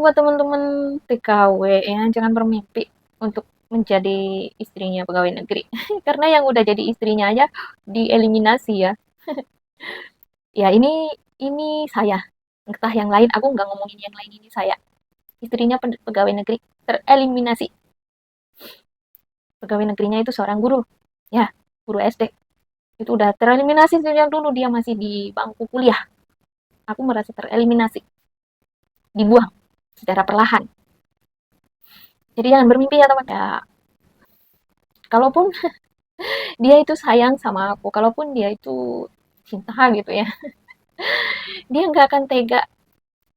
buat teman-teman TKW ya, jangan bermimpi untuk menjadi istrinya pegawai negeri. Karena yang udah jadi istrinya aja dieliminasi ya. Ya ini saya. Entah yang lain, aku nggak ngomongin yang lain, ini saya. Istrinya pegawai negeri tereliminasi. Pegawai negerinya itu seorang guru. Ya, guru SD. Itu udah tereliminasi sejak dulu dia masih di bangku kuliah. Aku merasa tereliminasi, dibuang secara perlahan. Jadi jangan bermimpi ya teman. Ya, kalaupun dia itu sayang sama aku, kalaupun dia itu cinta gitu ya, dia nggak akan tega,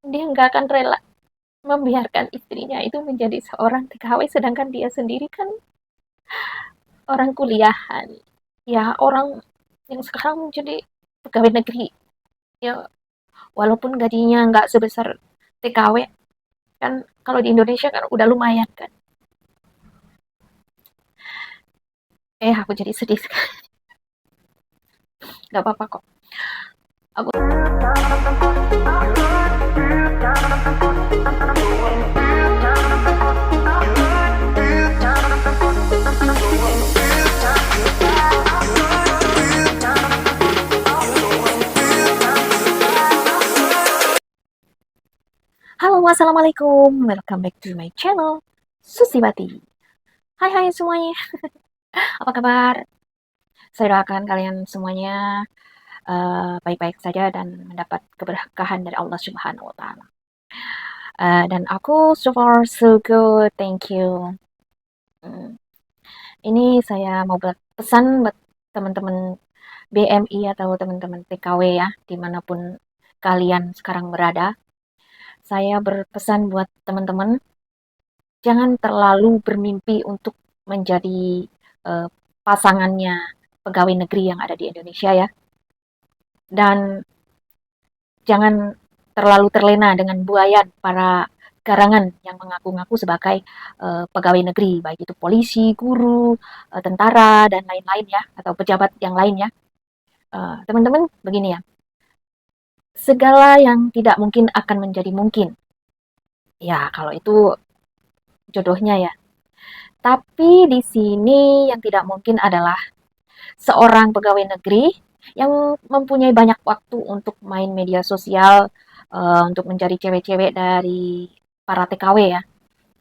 dia nggak akan rela membiarkan istrinya itu menjadi seorang TKW, sedangkan dia sendiri kan orang kuliahan, ya orang yang sekarang menjadi pegawai negeri, ya walaupun gajinya nggak sebesar TKW, kan kalau di Indonesia kan udah lumayan kan. Aku jadi sedih sekali, nggak apa-apa kok. Aku Halo, assalamualaikum, welcome back to my channel, Susiwati. Hai hai semuanya, apa kabar? Saya doakan kalian semuanya baik-baik saja dan mendapat keberkahan dari Allah Subhanahu wa Ta'ala. Dan aku so far so good, thank you. Hmm, Ini saya mau buat pesan buat teman-teman BMI atau teman-teman TKW ya, dimanapun kalian sekarang berada. Saya berpesan buat teman-teman, jangan terlalu bermimpi untuk menjadi uh, pasangannya pegawai negeri yang ada di Indonesia ya. Dan jangan terlalu terlena dengan buayan para garangan yang mengaku-ngaku sebagai pegawai negeri, baik itu polisi, guru, tentara, dan lain-lain ya, atau pejabat yang lain ya. Teman-teman, begini ya, segala yang tidak mungkin akan menjadi mungkin. Ya, kalau itu jodohnya ya. Tapi di sini yang tidak mungkin adalah seorang pegawai negeri yang mempunyai banyak waktu untuk main media sosial, untuk mencari cewek-cewek dari para TKW ya.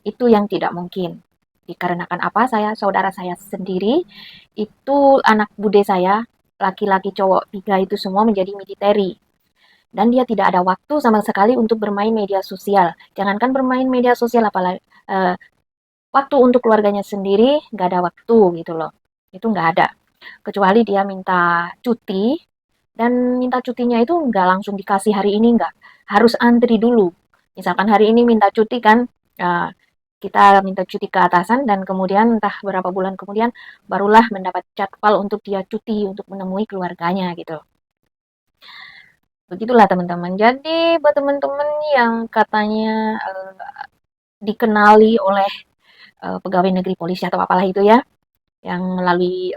Itu yang tidak mungkin. Dikarenakan apa? Saudara saya sendiri, itu anak bude saya, laki-laki cowok tiga itu semua menjadi militeri. Dan dia tidak ada waktu sama sekali untuk bermain media sosial. Jangankan bermain media sosial, apalagi waktu untuk keluarganya sendiri, nggak ada waktu gitu loh. Itu nggak ada. Kecuali dia minta cuti, dan minta cutinya itu nggak langsung dikasih hari ini, nggak. Harus antri dulu. Misalkan hari ini minta cuti kan, uh, kita minta cuti ke atasan, dan kemudian entah berapa bulan kemudian barulah mendapat jadwal untuk dia cuti untuk menemui keluarganya gitu. Begitulah teman-teman. Jadi buat teman-teman yang katanya dikenali oleh pegawai negeri polisi atau apalah itu ya, yang melalui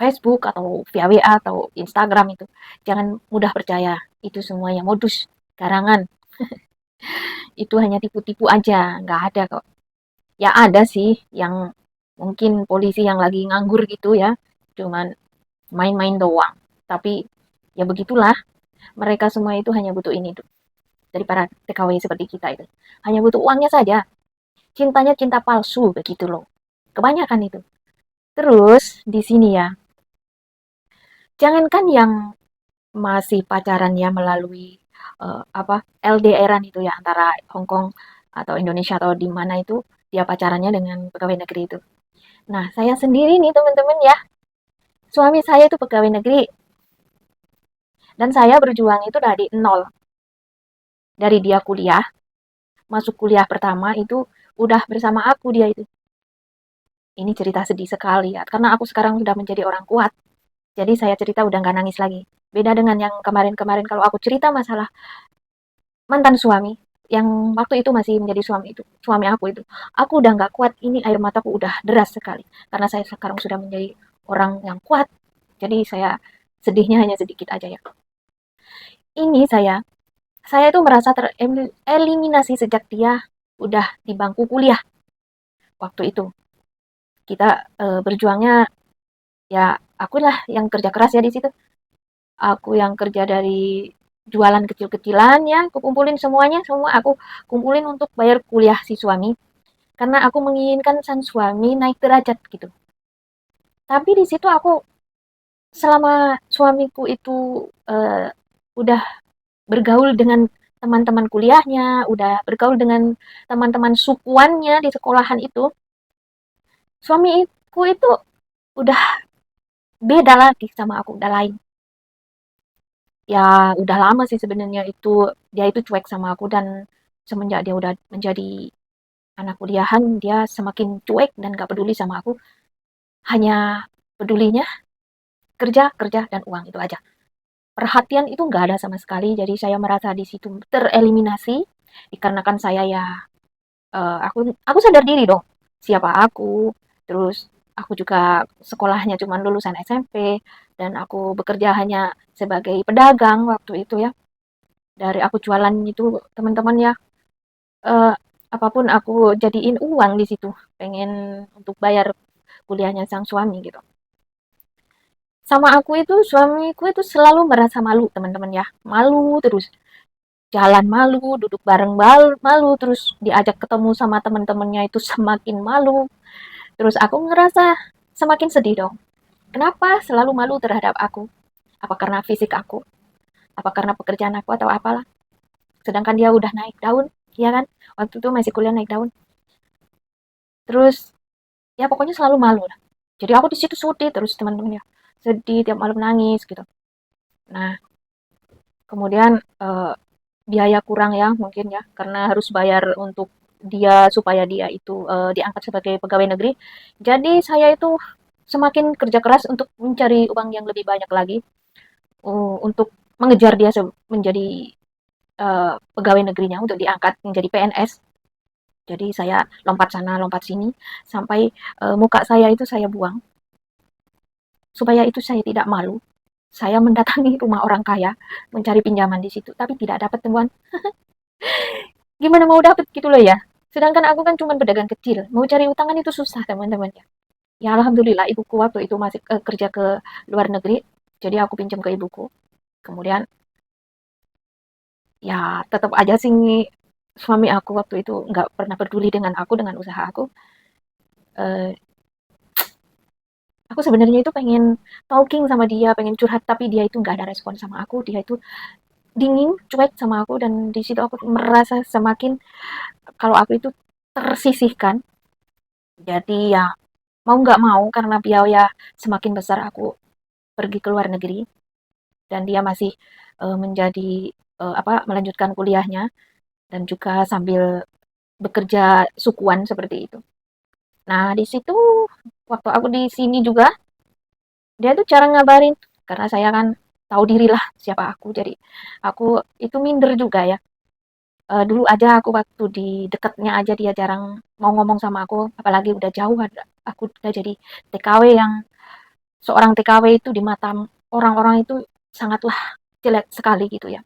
Facebook atau via WA atau Instagram itu, jangan mudah percaya. Itu semuanya modus, garangan. Itu hanya tipu-tipu aja, nggak ada kok. Ya ada sih yang mungkin polisi yang lagi nganggur gitu ya, cuman main-main doang. Tapi ya begitulah, mereka semua itu hanya butuh ini tuh, dari para TKW seperti kita itu. Hanya butuh uangnya saja. Cintanya cinta palsu begitu loh. Kebanyakan itu. Terus di sini ya, jangankan yang masih pacarannya melalui LDRan itu ya, antara Hong Kong atau Indonesia atau di mana itu dia pacarannya dengan pegawai negeri itu. Nah, saya sendiri nih teman-teman ya, suami saya itu pegawai negeri, dan saya berjuang itu dari nol. Dari dia kuliah, masuk kuliah pertama itu udah bersama aku dia itu. Ini cerita sedih sekali ya, karena aku sekarang sudah menjadi orang kuat. Jadi saya cerita udah nggak nangis lagi. Beda dengan yang kemarin-kemarin kalau aku cerita masalah mantan suami yang waktu itu masih menjadi suami aku itu. Aku udah nggak kuat, ini air mataku udah deras sekali. Karena saya sekarang sudah menjadi orang yang kuat. Jadi saya sedihnya hanya sedikit aja ya. Ini saya Saya itu merasa tereliminasi sejak dia udah di bangku kuliah waktu itu. Kita berjuangnya ya akulah yang kerja keras ya di situ. Aku yang kerja dari jualan kecil-kecilan ya, aku kumpulin semuanya, semua aku kumpulin untuk bayar kuliah si suami. Karena aku menginginkan sang suami naik derajat gitu. Tapi di situ aku selama suamiku itu eh, udah bergaul dengan teman-teman kuliahnya, udah bergaul dengan teman-teman sukuannya di sekolahan itu, suamiku itu udah beda lagi sama aku, udah lain. Ya udah lama sih sebenarnya itu dia itu cuek sama aku dan semenjak dia udah menjadi anak kuliahan dia semakin cuek dan gak peduli sama aku. Hanya pedulinya kerja, kerja dan uang itu aja. Perhatian itu nggak ada sama sekali. Jadi saya merasa di situ tereliminasi dikarenakan saya ya aku sadar diri dong siapa aku. Terus aku juga sekolahnya cuma lulusan SMP dan aku bekerja hanya sebagai pedagang waktu itu ya. Dari aku jualan itu teman-teman ya eh, apapun aku jadiin uang di situ. Pengen untuk bayar kuliahnya sang suami gitu. Sama aku itu suamiku itu selalu merasa malu teman-teman ya. Malu terus jalan malu, duduk bareng malu, terus diajak ketemu sama teman-temannya itu semakin malu. Terus aku ngerasa semakin sedih dong. Kenapa selalu malu terhadap aku? Apa karena fisik aku? Apa karena pekerjaan aku atau apalah? Sedangkan dia udah naik daun, ya kan? Waktu itu masih kuliah naik daun. Terus ya pokoknya selalu malu lah. Jadi aku di situ sedih terus teman-teman ya. Sedih tiap malam nangis gitu. Nah, kemudian biaya kurang ya mungkin ya karena harus bayar untuk dia supaya dia itu diangkat sebagai pegawai negeri. Jadi saya itu semakin kerja keras untuk mencari uang yang lebih banyak lagi untuk mengejar dia menjadi pegawai negerinya untuk diangkat menjadi PNS. Jadi saya lompat sana lompat sini sampai muka saya itu saya buang supaya itu saya tidak malu. Saya mendatangi rumah orang kaya mencari pinjaman di situ tapi tidak dapat temuan. Gimana mau dapet gitu loh ya. Sedangkan aku kan cuma pedagang kecil. Mau cari utangan itu susah teman-teman ya. Ya alhamdulillah ibuku waktu itu masih kerja ke luar negeri. Jadi aku pinjam ke ibuku. Kemudian ya tetap aja sih suami aku waktu itu nggak pernah peduli dengan aku, dengan usaha aku. Eh, aku sebenarnya itu pengen talking sama dia, pengen curhat, tapi dia itu nggak ada respon sama aku. Dia itu dingin, cuek sama aku, dan di situ aku merasa semakin kalau aku itu tersisihkan. Jadi ya mau nggak mau karena biaya semakin besar aku pergi ke luar negeri dan dia masih menjadi apa melanjutkan kuliahnya dan juga sambil bekerja sukuan seperti itu. Nah, di situ waktu aku di sini juga dia tuh cara ngabarin karena saya kan tahu diri lah siapa aku. Jadi aku itu minder juga ya. Dulu aja aku waktu di dekatnya aja dia jarang mau ngomong sama aku, apalagi udah jauh aku udah jadi TKW yang seorang TKW itu di mata orang-orang itu sangatlah jelek sekali gitu ya.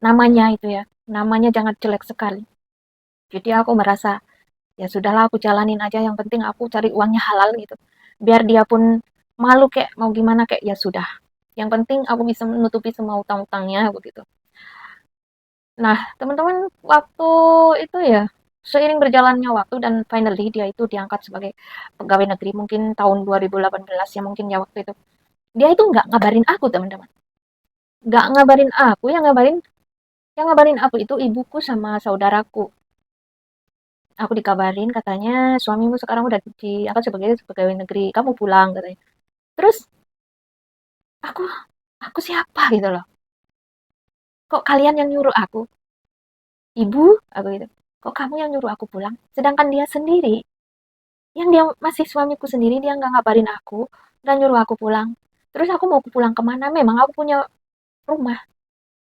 Namanya itu ya, namanya jangan jelek sekali. Jadi aku merasa ya sudahlah aku jalanin aja yang penting aku cari uangnya halal gitu. Biar dia pun malu kayak mau gimana kayak ya sudah. Yang penting aku bisa menutupi semua utang-utangnya begitu. Nah, teman-teman waktu itu ya seiring berjalannya waktu dan finally dia itu diangkat sebagai pegawai negeri mungkin tahun 2018 ya mungkin ya waktu itu. Dia itu nggak ngabarin aku teman-teman. Nggak ngabarin aku, yang ngabarin aku itu ibuku sama saudaraku. Aku dikabarin katanya suamimu sekarang udah diangkat sebagai pegawai negeri, kamu pulang katanya. Terus aku aku siapa gitu loh. Kok kalian yang nyuruh aku? Ibu, aku gitu. Kok kamu yang nyuruh aku pulang? Sedangkan dia sendiri, yang dia masih suamiku sendiri, dia nggak ngabarin aku dan nyuruh aku pulang. Terus aku mau pulang kemana? Memang aku punya rumah,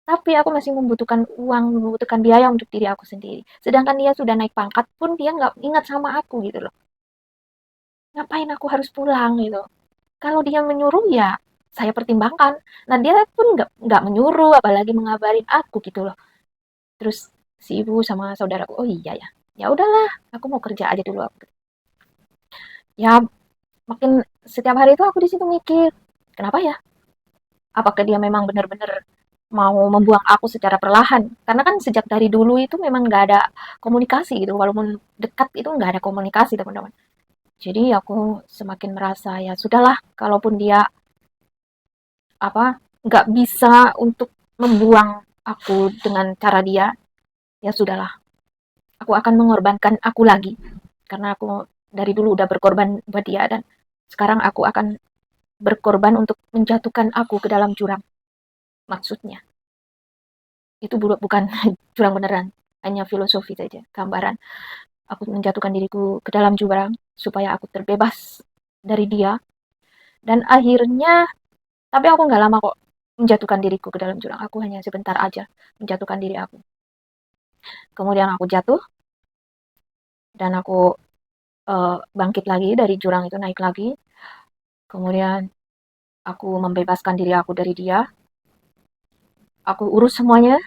tapi aku masih membutuhkan uang, membutuhkan biaya untuk diri aku sendiri. Sedangkan dia sudah naik pangkat pun dia nggak ingat sama aku gitu loh. Ngapain aku harus pulang gitu? Kalau dia menyuruh ya saya pertimbangkan. Nah dia pun nggak menyuruh, apalagi mengabarin aku gitu loh. Terus si ibu sama saudaraku, oh iya ya, ya udahlah, aku mau kerja aja dulu. Ya makin setiap hari itu aku di situ mikir, kenapa ya? Apakah dia memang benar-benar mau membuang aku secara perlahan? Karena kan sejak dari dulu itu memang nggak ada komunikasi gitu, walaupun dekat itu nggak ada komunikasi teman-teman. Jadi aku semakin merasa ya sudahlah, kalaupun dia apa nggak bisa untuk membuang aku dengan cara dia, ya sudahlah. Aku akan mengorbankan aku lagi karena aku dari dulu udah berkorban buat dia dan sekarang aku akan berkorban untuk menjatuhkan aku ke dalam jurang. Maksudnya itu bukan jurang beneran, hanya filosofi saja, gambaran. Aku menjatuhkan diriku ke dalam jurang supaya aku terbebas dari dia dan akhirnya, tapi aku nggak lama kok menjatuhkan diriku ke dalam jurang. Aku hanya sebentar aja menjatuhkan diri aku. Kemudian aku jatuh dan aku bangkit lagi dari jurang itu, naik lagi. Kemudian aku membebaskan diri aku dari dia. Aku urus semuanya.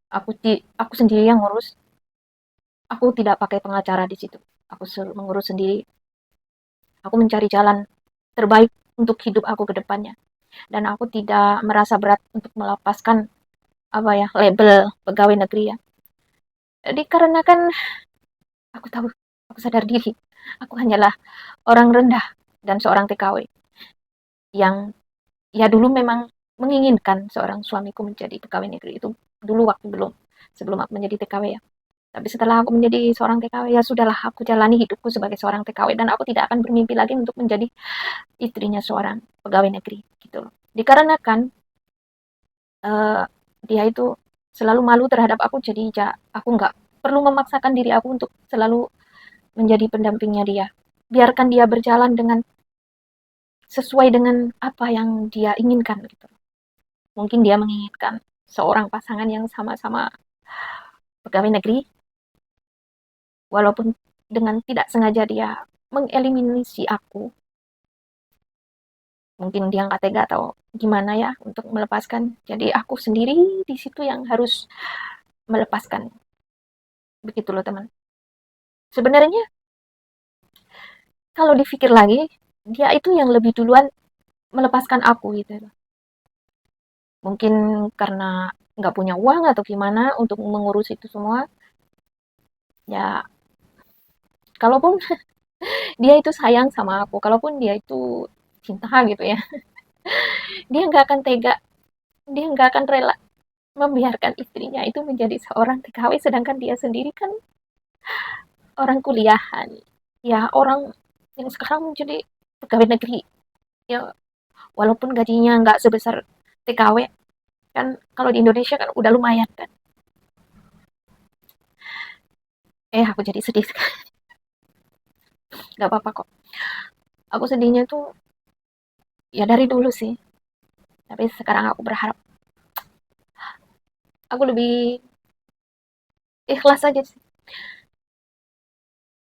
Aku sendiri yang ngurus. Aku tidak pakai pengacara di situ. Aku mengurus sendiri. Aku mencari jalan terbaik untuk hidup aku ke depannya. Dan aku tidak merasa berat untuk melepaskan apa ya label pegawai negeri ya. Jadi karena kan aku tahu, aku sadar diri, aku hanyalah orang rendah dan seorang TKW yang ya dulu memang menginginkan seorang suamiku menjadi pegawai negeri itu dulu waktu sebelum aku menjadi TKW ya. Tapi setelah aku menjadi seorang TKW ya sudahlah, aku jalani hidupku sebagai seorang TKW dan aku tidak akan bermimpi lagi untuk menjadi istrinya seorang pegawai negeri gitu loh. Dikarenakan uh, dia itu selalu malu terhadap aku, jadi ya aku nggak perlu memaksakan diri aku untuk selalu menjadi pendampingnya dia. Biarkan dia berjalan dengan sesuai dengan apa yang dia inginkan gitu. Mungkin dia menginginkan seorang pasangan yang sama-sama pegawai negeri, walaupun dengan tidak sengaja dia mengeliminasi aku. Mungkin dia nggak tega atau gimana ya untuk melepaskan. Jadi aku sendiri di situ yang harus melepaskan. Begitu loh teman. Sebenarnya kalau dipikir lagi, dia itu yang lebih duluan melepaskan aku gitu. Mungkin karena nggak punya uang atau gimana untuk mengurus itu semua. Ya, kalaupun dia itu sayang sama aku, kalaupun dia itu cinta gitu ya, dia nggak akan tega, dia nggak akan rela membiarkan istrinya itu menjadi seorang TKW, sedangkan dia sendiri kan orang kuliahan. Ya, orang yang sekarang menjadi pegawai negeri. Ya, walaupun gajinya nggak sebesar TKW, kan kalau di Indonesia kan udah lumayan kan. Aku jadi sedih sekali. Nggak apa-apa kok. Aku sedihnya tuh ya dari dulu sih. Tapi sekarang aku berharap aku lebih ikhlas aja sih.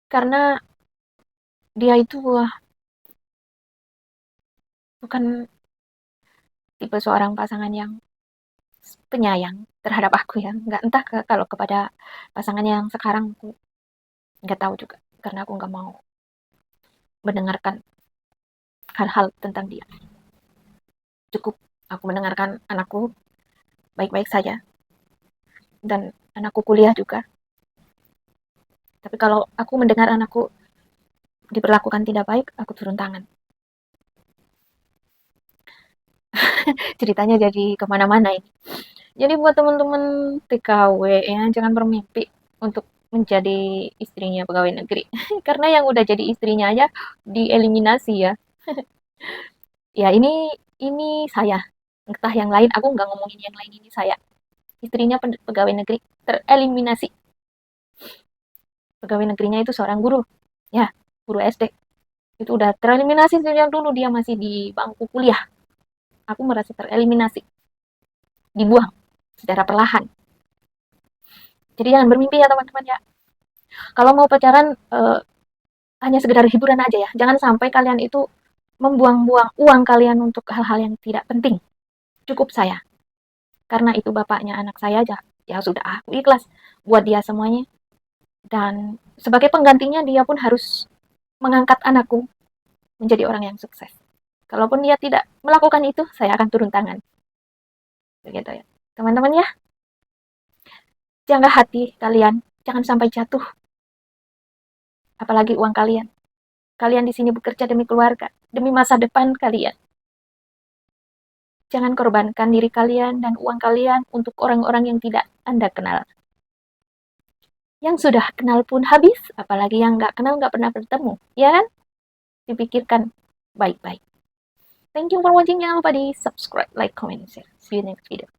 Karena dia itu bukan tipe seorang pasangan yang penyayang terhadap aku ya. Nggak entah kalau kepada pasangan yang sekarang aku nggak tahu juga. Karena aku nggak mau mendengarkan hal-hal tentang dia. Cukup aku mendengarkan anakku baik-baik saja dan anakku kuliah juga. Tapi kalau aku mendengar anakku diperlakukan tidak baik, aku turun tangan. Ceritanya jadi kemana-mana ini. Jadi buat teman-teman TKW ya, jangan bermimpi untuk menjadi istrinya pegawai negeri. Karena yang udah jadi istrinya aja dieliminasi ya. Ya ini saya. Entah yang lain, aku nggak ngomongin yang lain, ini saya. Istrinya pegawai negeri tereliminasi. Pegawai negerinya itu seorang guru. Ya, guru SD. Itu udah tereliminasi sejak dulu, dia masih di bangku kuliah. Aku merasa tereliminasi, dibuang secara perlahan. Jadi jangan bermimpi ya teman-teman ya. Kalau mau pacaran hanya sekedar hiburan aja ya. Jangan sampai kalian itu membuang-buang uang kalian untuk hal-hal yang tidak penting. Cukup saya. Karena itu bapaknya anak saya aja. Ya sudah, aku ikhlas buat dia semuanya. Dan sebagai penggantinya dia pun harus mengangkat anakku menjadi orang yang sukses. Kalaupun dia tidak melakukan itu, saya akan turun tangan. Begitu ya. Teman-teman ya, jaga hati kalian, jangan sampai jatuh. Apalagi uang kalian. Kalian di sini bekerja demi keluarga, demi masa depan kalian. Jangan korbankan diri kalian dan uang kalian untuk orang-orang yang tidak Anda kenal. Yang sudah kenal pun habis, apalagi yang nggak kenal nggak pernah bertemu, ya kan? Dipikirkan baik-baik. Thank you for watching. Jangan lupa di subscribe, like, comment, share. See you next video.